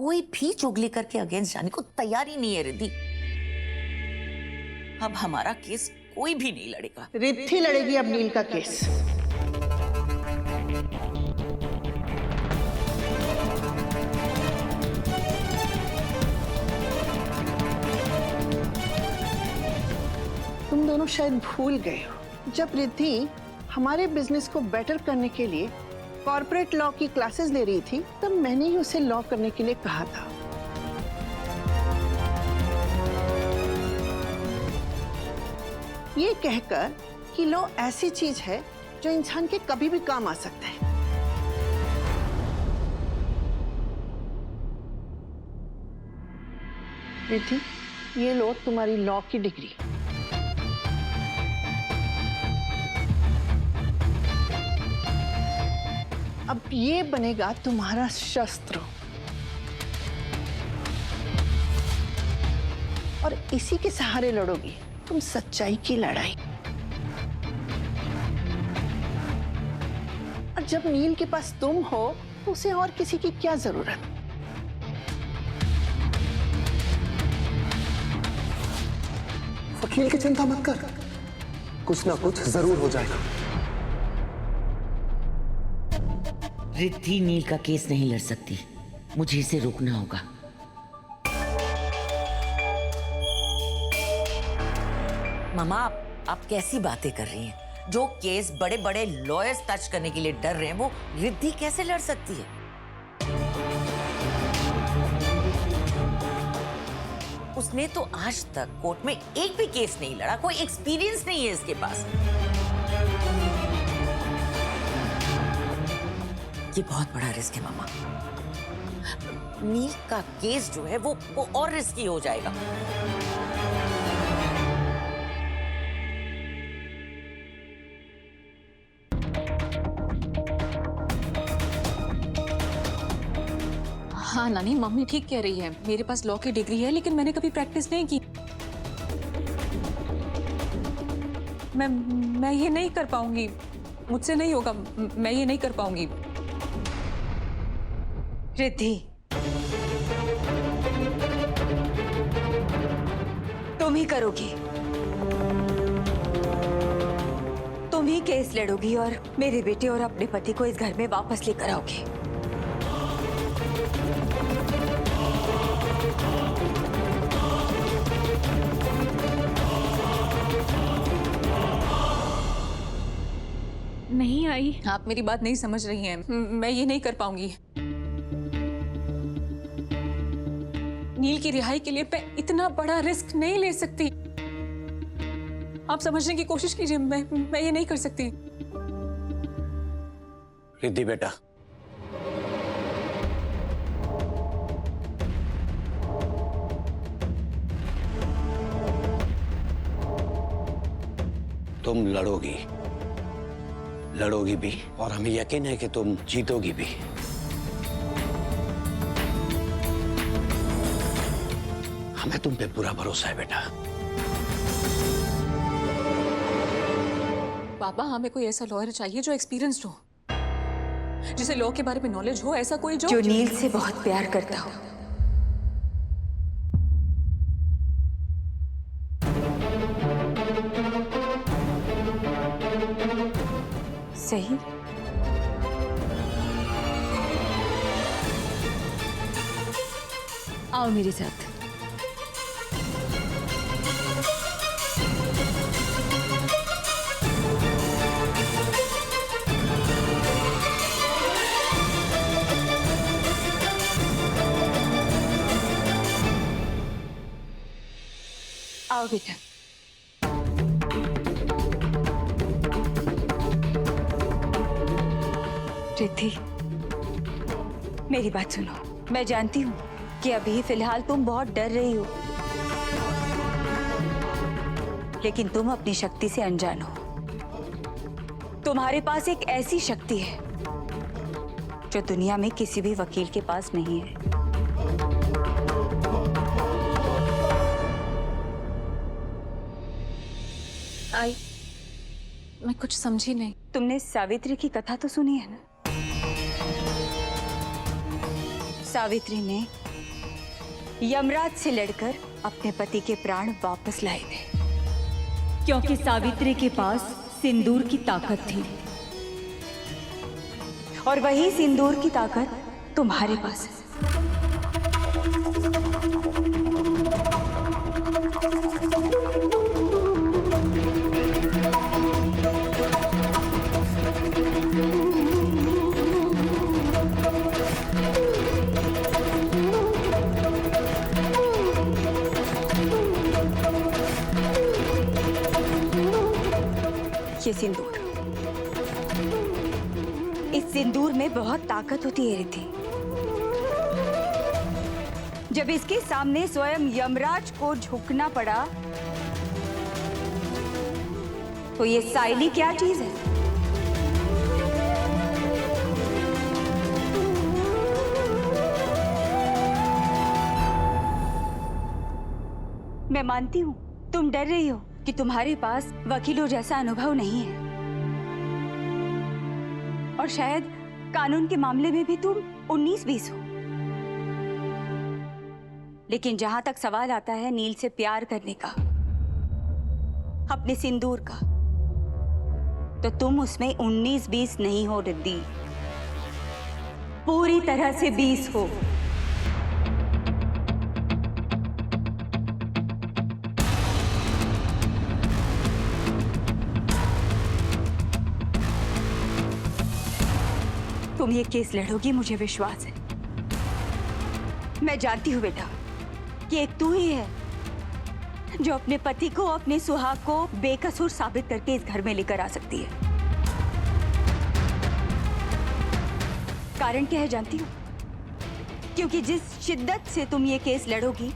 कोई भी चुगली करके अगेंस्ट जाने को तैयार ही नहीं है रिद्धि। अब हमारा केस कोई भी नहीं लड़ेगा। रिद्धि लड़ेगी अब नील का केस। तुम दोनों शायद भूल गए हो, जब रिद्धि हमारे बिजनेस को बेटर करने के लिए कॉर्पोरेट लॉ की क्लासेस ले रही थी, तब मैंने ही उसे लॉ करने के लिए कहा था। ये कहकर कि लॉ ऐसी चीज है जो इंसान के कभी भी काम आ सकता है। रिद्धि, ये लो तुम्हारी लॉ की डिग्री। अब ये बनेगा तुम्हारा शस्त्र और इसी के सहारे लड़ोगी तुम सच्चाई की लड़ाई। और जब नील के पास तुम हो तो उसे और किसी की क्या जरूरत। वकील की चिंता मत कर, कुछ ना कुछ जरूर हो जाएगा। रिद्धि नील का केस नहीं लड़ सकती, मुझे इसे रोकना होगा। मामा, आप कैसी बातें कर रही हैं? जो केस बड़े बड़े लॉयर्स टच करने के लिए डर रहे हैं, वो रिद्धि कैसे लड़ सकती है? उसने तो आज तक कोर्ट में एक भी केस नहीं लड़ा, कोई एक्सपीरियंस नहीं है इसके पास। ये बहुत बड़ा रिस्क है मामा। नील का केस जो है वो और रिस्की हो जाएगा। हाँ नानी, मम्मी ठीक कह रही है। मेरे पास लॉ की डिग्री है लेकिन मैंने कभी प्रैक्टिस नहीं की। मैं ये नहीं कर पाऊंगी, मुझसे नहीं होगा, मैं ये नहीं कर पाऊंगी। रिद्धि, तुम ही करोगी, तुम ही केस लड़ोगी और मेरे बेटे और अपने पति को इस घर में वापस लेकर आओगी। नहीं आई, आप मेरी बात नहीं समझ रही हैं। मैं ये नहीं कर पाऊंगी। नील की रिहाई के लिए मैं इतना बड़ा रिस्क नहीं ले सकती। आप समझने की कोशिश कीजिए, मैं ये नहीं कर सकती। रिद्धि बेटा, तुम लड़ोगी भी और हमें यकीन है कि तुम जीतोगी भी। हमें तुम पे पूरा भरोसा है बेटा। पापा, हमें कोई ऐसा लॉयर चाहिए जो एक्सपीरियंस्ड हो, जिसे लॉ के बारे में नॉलेज हो। ऐसा कोई जो नील से बहुत प्यार करता हो। सही। आओ मेरे साथ। आओ बेटा। रिद्धि, मेरी बात सुनो। मैं जानती हूँ कि अभी फिलहाल तुम बहुत डर रही हो, लेकिन तुम अपनी शक्ति से अनजान हो। तुम्हारे पास एक ऐसी शक्ति है जो दुनिया में किसी भी वकील के पास नहीं है। मैं कुछ समझी नहीं। तुमने सावित्री की कथा तो सुनी है ना? सावित्री ने यमराज से लड़कर अपने पति के प्राण वापस लाए थे, क्योंकि सावित्री के पास सिंदूर की ताकत थी और वही सिंदूर की ताकत तुम्हारे पास है। ये सिंदूर, इस सिंदूर में बहुत ताकत होती है रिद्धि। जब इसके सामने स्वयं यमराज को झुकना पड़ा तो ये साइली क्या चीज है? मैं मानती हूं तुम डर रही हो कि तुम्हारे पास वकीलों जैसा अनुभव नहीं है और शायद कानून के मामले में भी तुम 19-20 हो। लेकिन जहां तक सवाल आता है नील से प्यार करने का, अपने सिंदूर का, तो तुम उसमें 19-20 नहीं हो रिद्धि, पूरी तरह से 20 हो। तुम ये केस लड़ोगी, मुझे विश्वास है। मैं जानती हूँ बेटा कि एक तू ही है जो अपने पति को, अपने सुहाग को बेकसूर साबित करके इस घर में लेकर आ सकती है। कारण क्या है जानती हो? क्योंकि जिस शिद्दत से तुम ये केस लड़ोगी,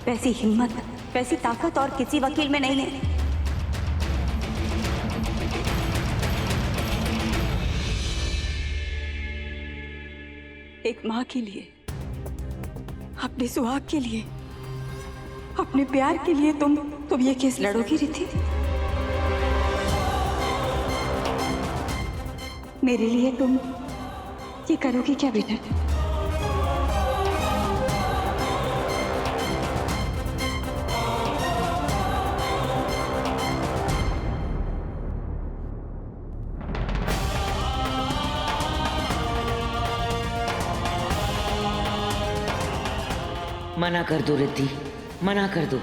वैसी हिम्मत, वैसी ताकत और किसी वकील में नहीं है। एक माँ के लिए, अपने सुहाग के लिए, अपने प्यार के लिए तुम ये केस लड़ोगी रिद्धि? मेरे लिए तुम ये करोगी क्या बेटा? मना कर दो रिद्धि, मना कर दो।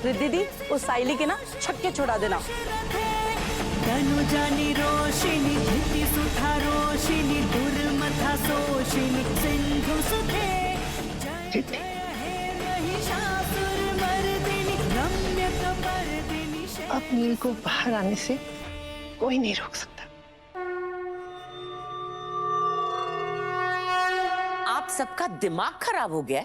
रिद्धि दी, उस साइली के ना छक्के छोड़ा देना। तनुजानी रोशिनी धृति सुधा रोशिनी दुर्मथा सोशिनी सिंधु सुधे जय जय हे महिषासुर मर्दिनी रम्य कपर्दिनी। अब नील को बाहर आने से कोई नहीं रोक सकता। आप सबका दिमाग खराब हो गया?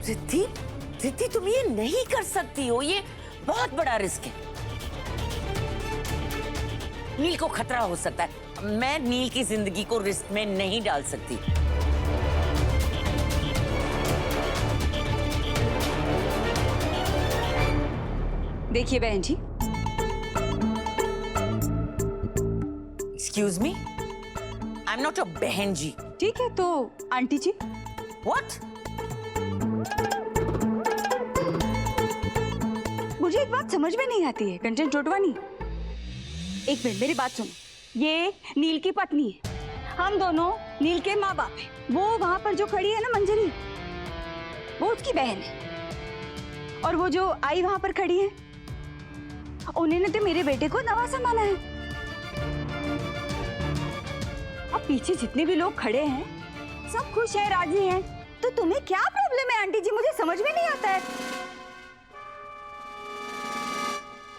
रिद्धि, रिद्धि तुम ये नहीं कर सकती हो, ये बहुत बड़ा रिस्क है। नील को खतरा हो सकता है। मैं नील की जिंदगी को रिस्क में नहीं डाल सकती। देखिए बहन जी, excuse me, I am not a बहन जी। ठीक है तो आंटी जी। व्हाट? मुझे एक बात समझ में नहीं आती है कंचन चोटवानी। एक मिनट मेरी बात सुनो। ये नील की पत्नी है, हम दोनों नील के माँ बाप है। वो वहां पर जो खड़ी है ना मंजरी, वो उसकी बहन है। और वो जो आई वहां पर खड़ी है, उन्होंने तो मेरे बेटे को नवासा माना है। अब पीछे जितने भी लोग खड़े हैं सब खुश हैं, राजी हैं। तो तुम्हें क्या प्रॉब्लम है आंटी जी, मुझे समझ में नहीं आता है।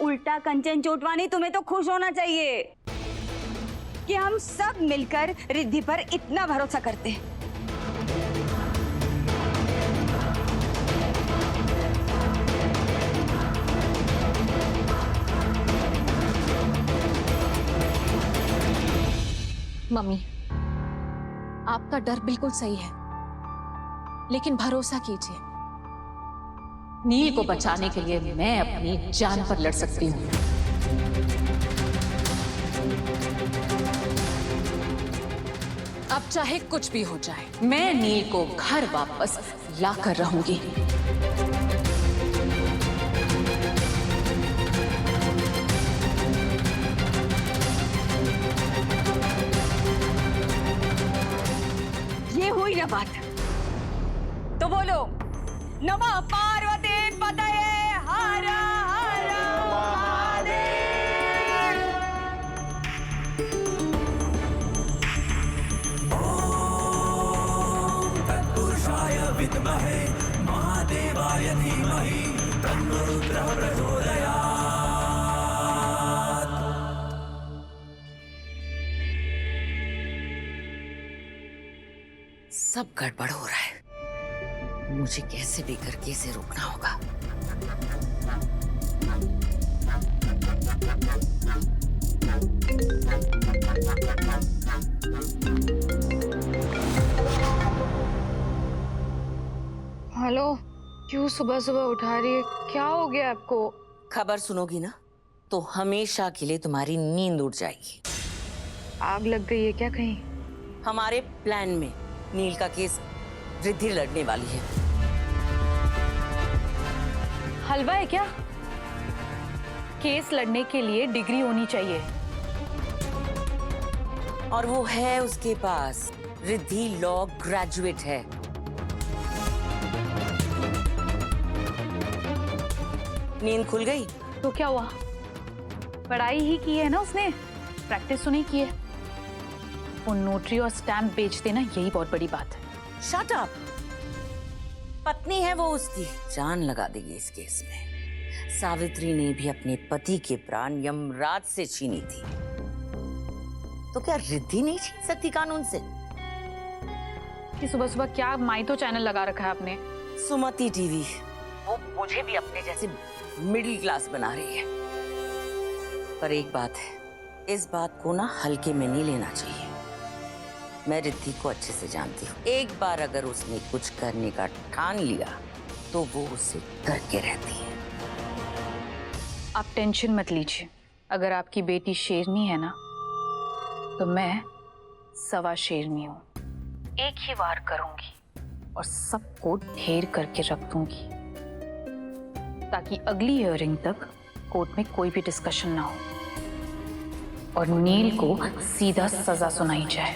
उल्टा कंचन चोटवानी, तुम्हें तो खुश होना चाहिए कि हम सब मिलकर रिद्धि पर इतना भरोसा करते हैं। मम्मी, आपका डर बिल्कुल सही है, लेकिन भरोसा कीजिए, नील को बचाने के लिए मैं अपनी जान पर लड़ सकती हूँ। अब चाहे कुछ भी हो जाए, मैं नील को घर वापस लाकर रहूंगी। ये हुई ना बात, तो बोलो नमः पार्वती पतये हर हर महादेव। तत्पुरुषाय विद्महे महादेवाय धीमहि तन्नो रुद्रः प्रचोदयात्। सब गड़बड़ हो रहा है। मुझे कैसे भी करके इसे रोकना होगा। हेलो, क्यों सुबह सुबह उठा रही है? क्या हो गया आपको? खबर सुनोगी ना तो हमेशा के लिए तुम्हारी नींद उड़ जाएगी। आग लग गई है क्या कहीं? हमारे प्लान में नील का केस रिद्धि लड़ने वाली है। हलवा है क्या? केस लड़ने के लिए डिग्री होनी चाहिए। और वो है उसके पास। रिद्धि लॉ ग्रेजुएट है। नींद खुल गई तो क्या हुआ? पढ़ाई ही की है ना उसने, प्रैक्टिस तो नहीं की है। वो नोटरी और स्टैम्प बेच देना, यही बहुत बड़ी बात है। Shut up. पत्नी है वो उसकी, जान लगा देगी इस केस में। सावित्री ने भी अपने पति के प्राण यमराज से छीनी थी, तो क्या रिद्धि नहीं छीन सकती कानून से? कि सुबह सुबह क्या माइतो चैनल लगा रखा है आपने? सुमति टीवी। वो मुझे भी अपने जैसे मिडिल क्लास बना रही है। पर एक बात है, इस बात को ना हल्के में नहीं लेना चाहिए। मैं रिद्धि को अच्छे से जानती हूँ। एक बार अगर उसने कुछ करने का ठान लिया तो वो उससे डर के रहती है। आप टेंशन मत लीजिए। अगर आपकी बेटी शेरनी है ना, तो मैं सवा शेरनी हूँ। एक ही वार करूंगी और सबको ढेर करके रख दूंगी, ताकि अगली हियरिंग तक कोर्ट में कोई भी डिस्कशन ना हो और नील को सीधा सजा सुनाई जाए,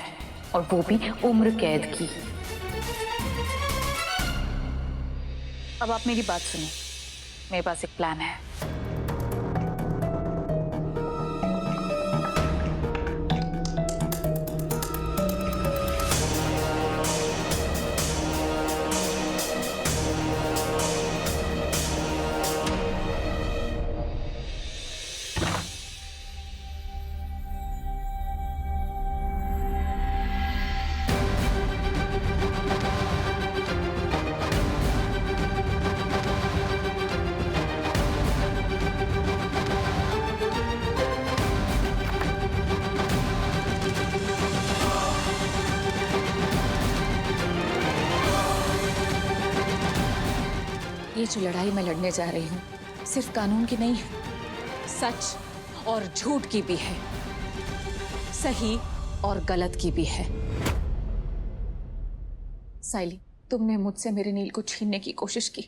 और वो भी उम्र कैद की। अब आप मेरी बात सुनिए, मेरे पास एक प्लान है। ये जो लड़ाई मैं लड़ने जा रही हूँ सिर्फ कानून की नहीं है, सच और झूठ की भी है, सही और गलत की भी है। साइली, तुमने मुझसे मेरे नील को छीनने की कोशिश की।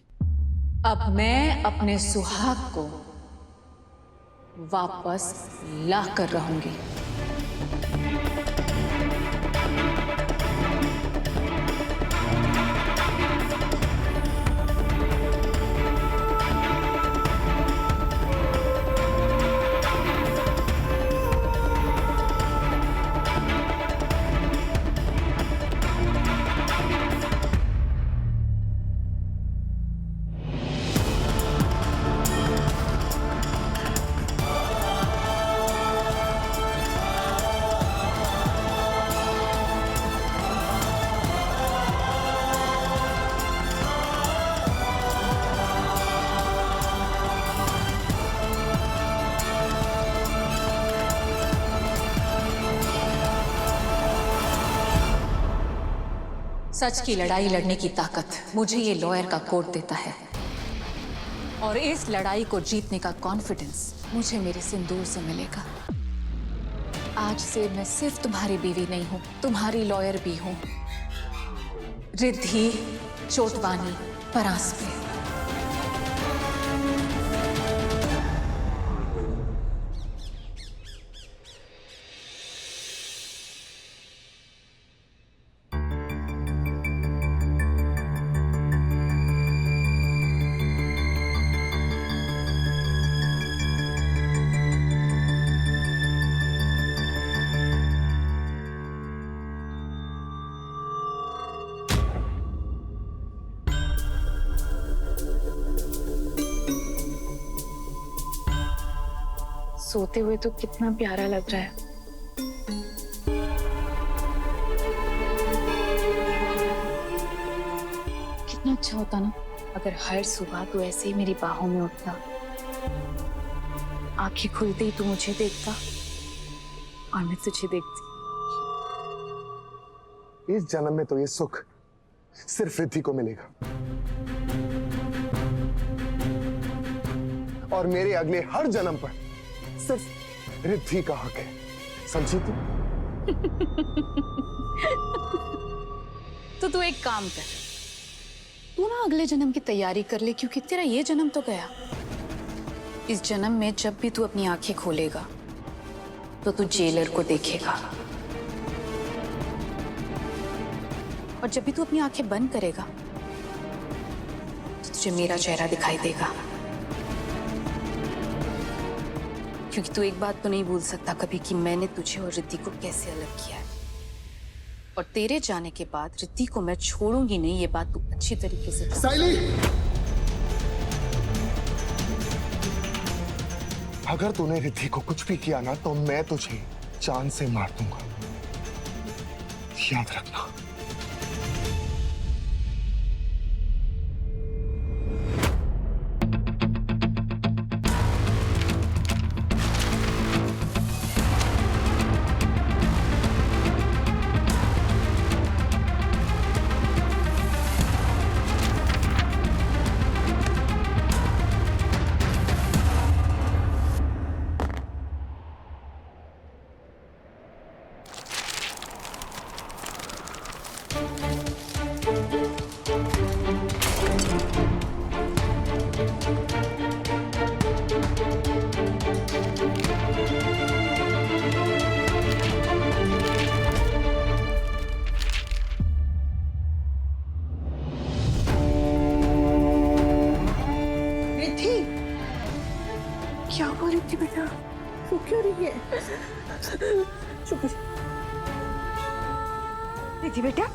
अब मैं अपने सुहाग को वापस लाकर रहूंगी। सच की लड़ाई लड़ने की ताकत मुझे ये लॉयर का कोड देता है, और इस लड़ाई को जीतने का कॉन्फिडेंस मुझे मेरे सिंदूर से मिलेगा। आज से मैं सिर्फ तुम्हारी बीवी नहीं हूं, तुम्हारी लॉयर भी हूं। रिद्धि चोटवानी परांजपे। सोते हुए तो कितना प्यारा लग रहा है। कितना अच्छा होता ना अगर हर सुबह तू ऐसे ही मेरी बाहों में उठता, आंखें खुलते ही तू मुझे देखता और मैं तुझे देखती। इस जन्म में तो ये सुख सिर्फ रिद्धि को मिलेगा, और मेरे अगले हर जन्म पर सिर्फ रिद्धि का हक है, समझी तू? तो तू एक काम कर, तू ना अगले जन्म की तैयारी कर ले, क्योंकि तेरा ये जन्म तो गया। इस जन्म में जब भी तू अपनी आंखें खोलेगा तो तू जेलर को देखेगा, और जब भी तू अपनी आंखें बंद करेगा तो तुझे मेरा चेहरा दिखाई देगा। क्योंकि तू एक बात तो नहीं भूल सकता कभी कि मैंने तुझे और रिद्धि को कैसे अलग किया है, और तेरे जाने के बाद रिद्धि को मैं छोड़ूंगी नहीं, ये बात तू अच्छी तरीके से जान। साइली, अगर तूने रिद्धि को कुछ भी किया ना तो मैं तुझे जान से मार दूंगा, याद रखना। क्या हो रही थी बेटा? वो क्यों रही है? चुप हो। रिद्धि बेटा,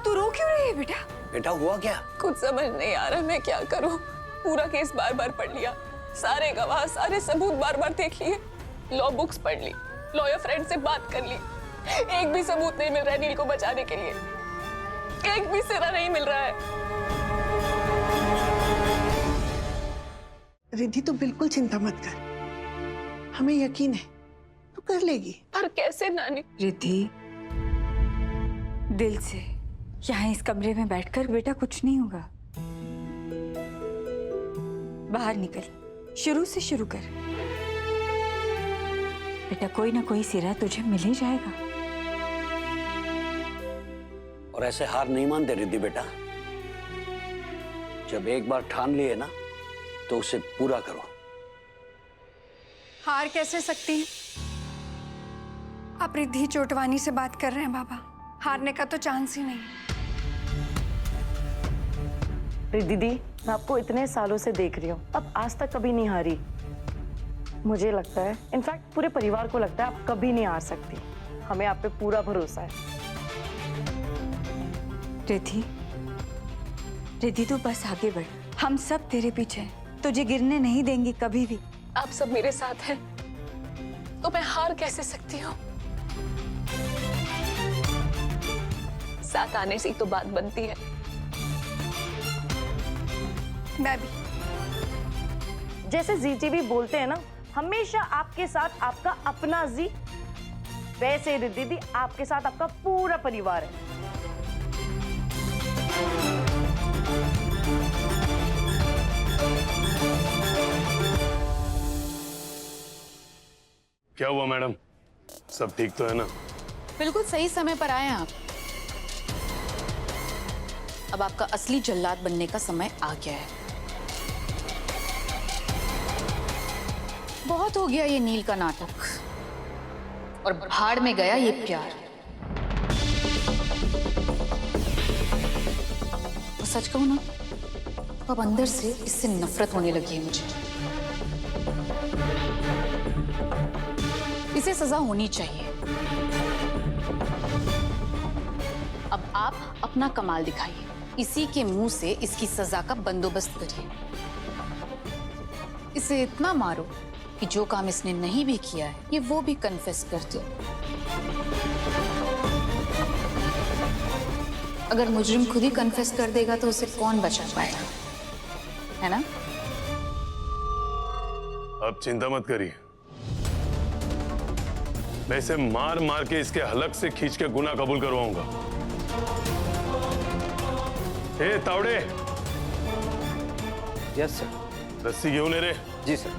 तू रो क्यों रही है बेटा? बेटा हुआ क्या? कुछ समझ नहीं आ रहा मैं क्या करूं। पूरा केस बार बार पढ़ लिया, सारे गवाह सारे सबूत बार बार देख लिए, लॉ बुक्स पढ़ ली, लॉयर फ्रेंड से बात कर ली, एक भी सबूत नहीं मिल रहा है नील को बचाने के लिए, एक भी सिरा नहीं मिल रहा है। रिद्धि तू बिल्कुल चिंता मत कर, हमें यकीन है तू कर लेगी। पर कैसे नानी? रिद्धि, दिल से यहाँ इस कमरे में बैठकर बेटा कुछ नहीं होगा। बाहर निकल, शुरू से शुरू कर बेटा, कोई ना कोई सिरा तुझे मिल ही जाएगा। और ऐसे हार नहीं मानते रिद्धि बेटा, जब एक बार ठान लिए ना तो उसे पूरा करो। हार कैसे सकती हैं? आप रिद्धि चोटवानी से बात कर रहे हैं बाबा, हारने का तो चांस ही नहीं। दीदी, मैं आपको इतने सालों से देख रही हूँ, अब आज तक कभी नहीं हारी। मुझे लगता है, इनफैक्ट पूरे परिवार को लगता है आप कभी नहीं हार सकती। हमें आप पे पूरा भरोसा है। रिद्धि, रिद्धि तू बस आगे बढ़, हम सब तेरे पीछे हैं, तुझे गिरने नहीं देंगे कभी भी। आप सब मेरे साथ हैं, तो मैं हार कैसे सकती हूँ? साथ आने से ही तो बात बनती है। मैं भी जैसे जी भी बोलते हैं ना, हमेशा आपके साथ आपका अपना जी, वैसे दीदी आपके साथ आपका पूरा परिवार है। क्या हुआ मैडम, सब ठीक तो है ना? बिल्कुल सही समय पर आए हैं आप। अब आपका असली जल्लाद बनने का समय आ गया है। बहुत हो गया ये नील का नाटक और भाड़ में गया ये प्यार। और सच कहूं ना, अब अंदर से इससे नफरत होने लगी है मुझे। इसे सजा होनी चाहिए। अब आप अपना कमाल दिखाइए, इसी के मुंह से इसकी सजा का बंदोबस्त करिए। इसे इतना मारो कि जो काम इसने नहीं भी किया है ये वो भी कन्फेस कर दे। अगर मुजरिम खुद ही कन्फेस कर देगा तो उसे कौन बचा पाएगा, है ना? अब चिंता मत करिए, मैं इसे मार मार के इसके हलक से खींच के गुनाह कबूल करवाऊंगा। ए तावड़े, यस सर। रस्सी घेऊन ये रे। जी सर।